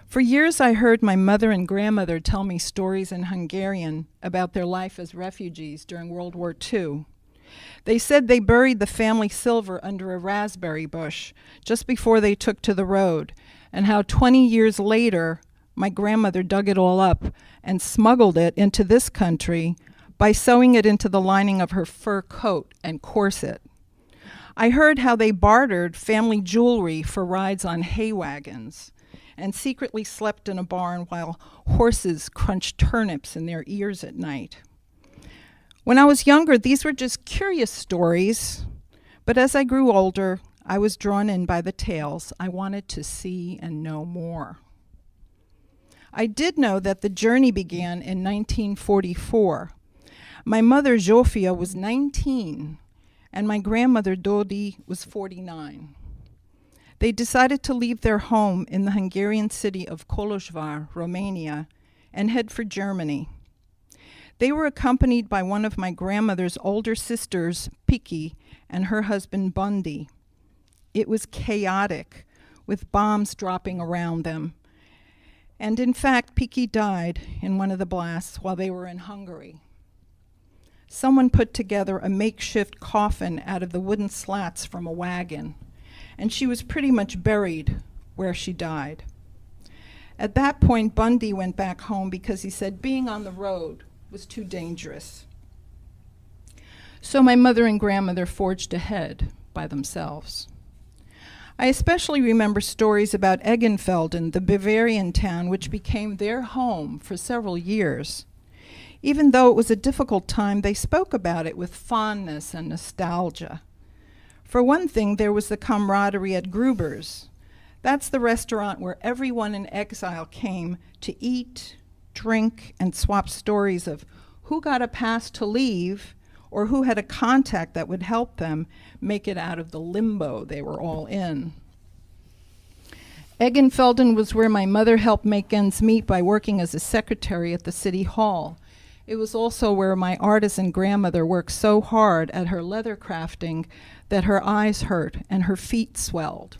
For years I heard my mother and grandmother tell me stories in Hungarian about their life as refugees during World War II. They said they buried the family silver under a raspberry bush just before they took to the road, and how 20 years later, my grandmother dug it all up and smuggled it into this country by sewing it into the lining of her fur coat and corset. I heard how they bartered family jewelry for rides on hay wagons and secretly slept in a barn while horses crunched turnips in their ears at night. When I was younger, these were just curious stories, but as I grew older, I was drawn in by the tales. I wanted to see and know more. I did know that the journey began in 1944. My mother, Zsófia, was 19, and my grandmother, Dodi, was 49. They decided to leave their home in the Hungarian city of Kolozsvár, Romania, and head for Germany. They were accompanied by one of my grandmother's older sisters, Piki, and her husband, Bundy. It was chaotic, with bombs dropping around them. And in fact, Piki died in one of the blasts while they were in Hungary. Someone put together a makeshift coffin out of the wooden slats from a wagon, and she was pretty much buried where she died. At that point, Bundy went back home because he said being on the road was too dangerous. So my mother and grandmother forged ahead by themselves. I especially remember stories about Eggenfelden, the Bavarian town, which became their home for several years. Even though it was a difficult time, they spoke about it with fondness and nostalgia. For one thing, there was the camaraderie at Gruber's. That's the restaurant where everyone in exile came to eat, drink, and swap stories of who got a pass to leave or who had a contact that would help them make it out of the limbo they were all in. Eggenfelden was where my mother helped make ends meet by working as a secretary at the city hall. It was also where my artisan grandmother worked so hard at her leather crafting that her eyes hurt and her feet swelled.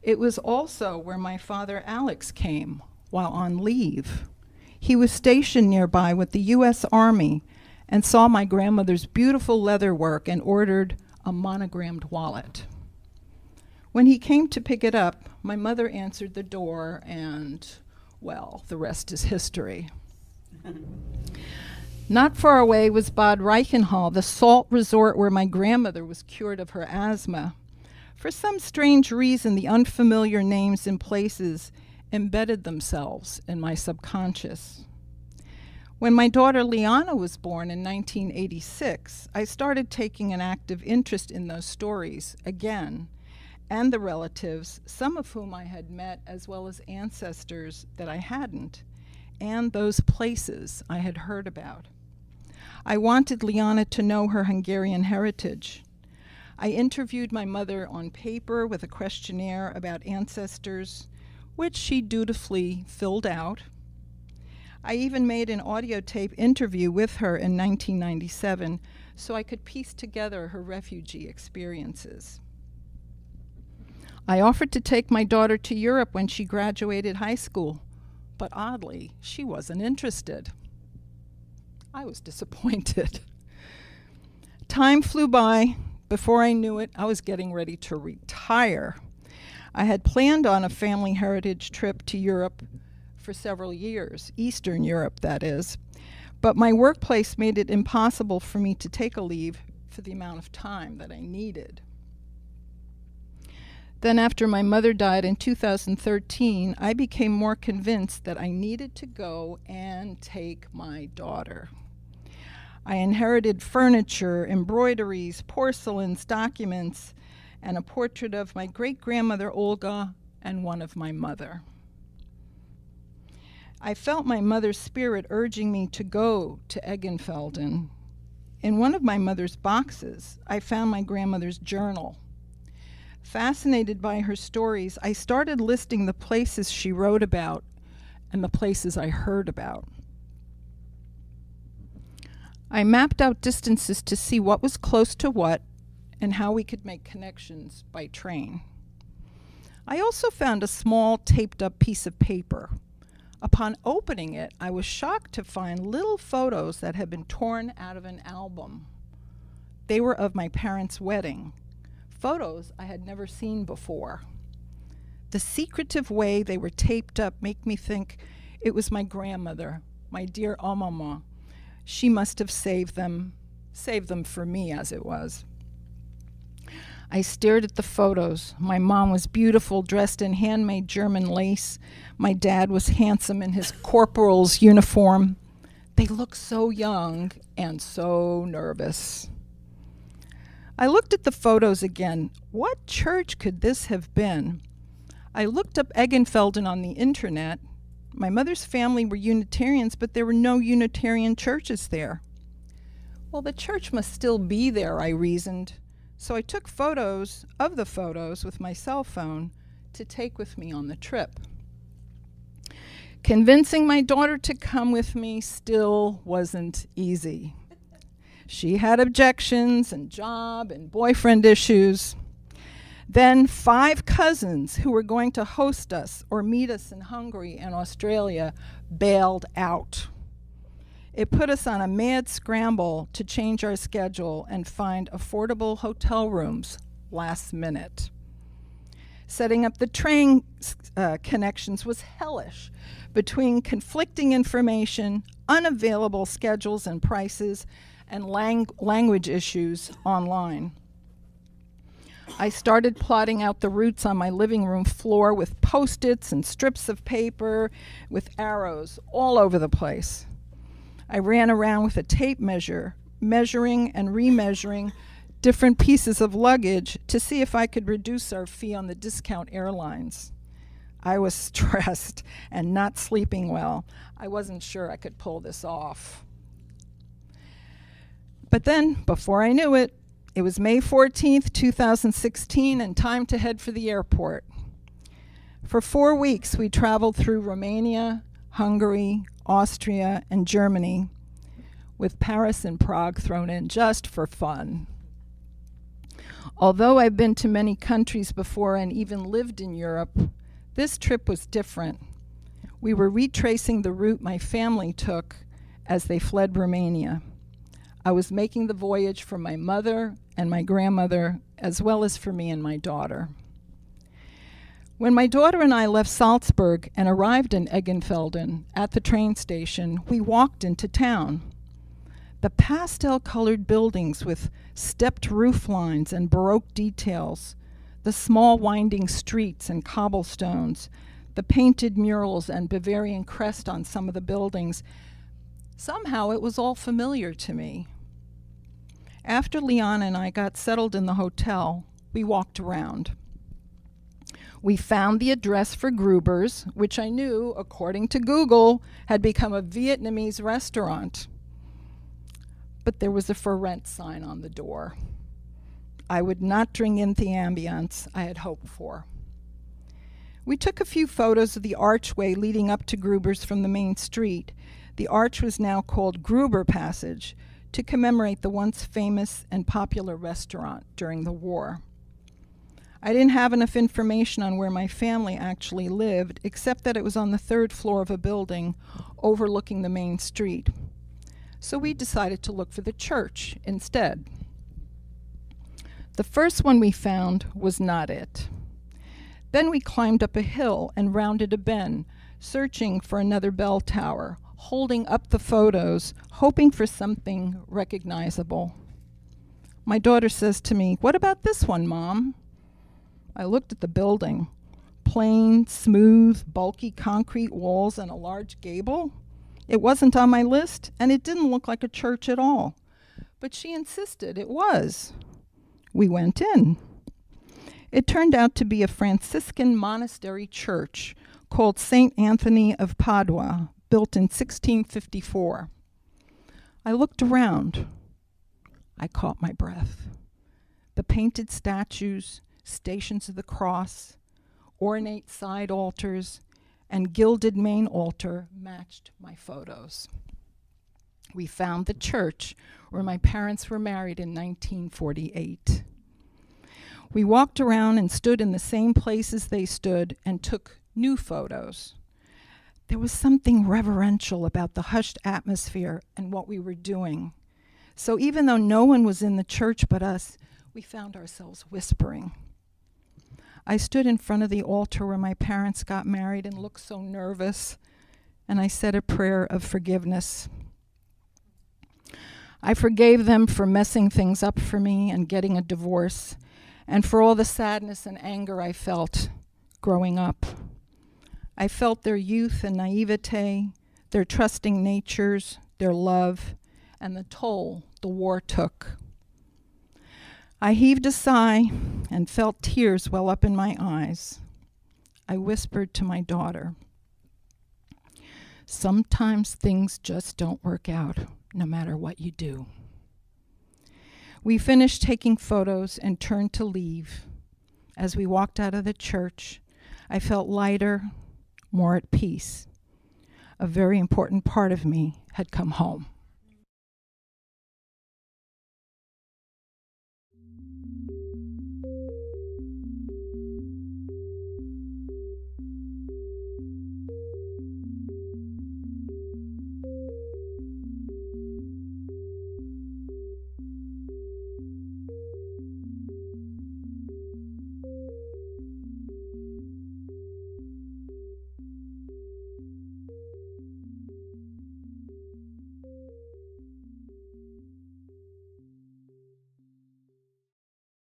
It was also where my father Alex came while on leave. He was stationed nearby with the U.S. Army and saw my grandmother's beautiful leather work and ordered a monogrammed wallet. When he came to pick it up, my mother answered the door and, well, the rest is history. Not far away was Bad Reichenhall, the salt resort where my grandmother was cured of her asthma. For some strange reason, the unfamiliar names and places embedded themselves in my subconscious. When my daughter Liana was born in 1986, I started taking an active interest in those stories again, and the relatives, some of whom I had met, as well as ancestors that I hadn't, and those places I had heard about. I wanted Liana to know her Hungarian heritage. I interviewed my mother on paper with a questionnaire about ancestors, which she dutifully filled out. I even made an audio tape interview with her in 1997 so I could piece together her refugee experiences. I offered to take my daughter to Europe when she graduated high school, but oddly, she wasn't interested. I was disappointed. Time flew by. Before I knew it, I was getting ready to retire. I had planned on a family heritage trip to Europe for several years, Eastern Europe, that is, but my workplace made it impossible for me to take a leave for the amount of time that I needed. Then after my mother died in 2013, I became more convinced that I needed to go and take my daughter. I inherited furniture, embroideries, porcelains, documents, and a portrait of my great-grandmother Olga and one of my mother. I felt my mother's spirit urging me to go to Eggenfelden. In one of my mother's boxes, I found my grandmother's journal. Fascinated by her stories, I started listing the places she wrote about and the places I heard about. I mapped out distances to see what was close to what and how we could make connections by train. I also found a small taped up piece of paper. Upon opening it, I was shocked to find little photos that had been torn out of an album. They were of my parents' wedding, photos I had never seen before. The secretive way they were taped up made me think it was my grandmother, my dear Mama. She must have saved them for me as it was. I stared at the photos. My mom was beautiful, dressed in handmade German lace. My dad was handsome in his corporal's uniform. They looked so young and so nervous. I looked at the photos again. What church could this have been? I looked up Eggenfelden on the internet. My mother's family were Unitarians, but there were no Unitarian churches there. Well, the church must still be there, I reasoned. So I took photos of the photos with my cell phone to take with me on the trip. Convincing my daughter to come with me still wasn't easy. She had objections and job and boyfriend issues. Then 5 cousins who were going to host us or meet us in Hungary and Australia bailed out. It put us on a mad scramble to change our schedule and find affordable hotel rooms last minute. Setting up the train connections was hellish between conflicting information, unavailable schedules and prices, and language issues online. I started plotting out the routes on my living room floor with Post-its and strips of paper with arrows all over the place. I ran around with a tape measure, measuring and remeasuring different pieces of luggage to see if I could reduce our fee on the discount airlines. I was stressed and not sleeping well. I wasn't sure I could pull this off. But then, before I knew it, it was May 14th, 2016, and time to head for the airport. For 4 weeks, we traveled through Romania, Hungary, Austria, and Germany, with Paris and Prague thrown in just for fun. Although I've been to many countries before and even lived in Europe, this trip was different. We were retracing the route my family took as they fled Romania. I was making the voyage for my mother and my grandmother, as well as for me and my daughter. When my daughter and I left Salzburg and arrived in Eggenfelden at the train station, we walked into town. The pastel-colored buildings with stepped roof lines and Baroque details, the small winding streets and cobblestones, the painted murals and Bavarian crest on some of the buildings, somehow it was all familiar to me. After Leon and I got settled in the hotel, we walked around. We found the address for Gruber's, which I knew, according to Google, had become a Vietnamese restaurant. But there was a for rent sign on the door. I would not drink in the ambience I had hoped for. We took a few photos of the archway leading up to Gruber's from the main street. The arch was now called Gruber Passage to commemorate the once famous and popular restaurant during the war. I didn't have enough information on where my family actually lived, except that it was on the 3rd floor of a building overlooking the main street. So we decided to look for the church instead. The first one we found was not it. Then we climbed up a hill and rounded a bend, searching for another bell tower, holding up the photos, hoping for something recognizable. My daughter says to me, "What about this one, Mom?" I looked at the building. Plain, smooth, bulky concrete walls and a large gable. It wasn't on my list, and it didn't look like a church at all. But she insisted it was. We went in. It turned out to be a Franciscan monastery church called St. Anthony of Padua, built in 1654. I looked around. I caught my breath. The painted statues, Stations of the Cross, ornate side altars, and gilded main altar matched my photos. We found the church where my parents were married in 1948. We walked around and stood in the same places they stood and took new photos. There was something reverential about the hushed atmosphere and what we were doing. So even though no one was in the church but us, we found ourselves whispering. I stood in front of the altar where my parents got married and looked so nervous, and I said a prayer of forgiveness. I forgave them for messing things up for me and getting a divorce, and for all the sadness and anger I felt growing up. I felt their youth and naivete, their trusting natures, their love, and the toll the war took. I heaved a sigh and felt tears well up in my eyes. I whispered to my daughter, "Sometimes things just don't work out, no matter what you do." We finished taking photos and turned to leave. As we walked out of the church, I felt lighter, more at peace. A very important part of me had come home.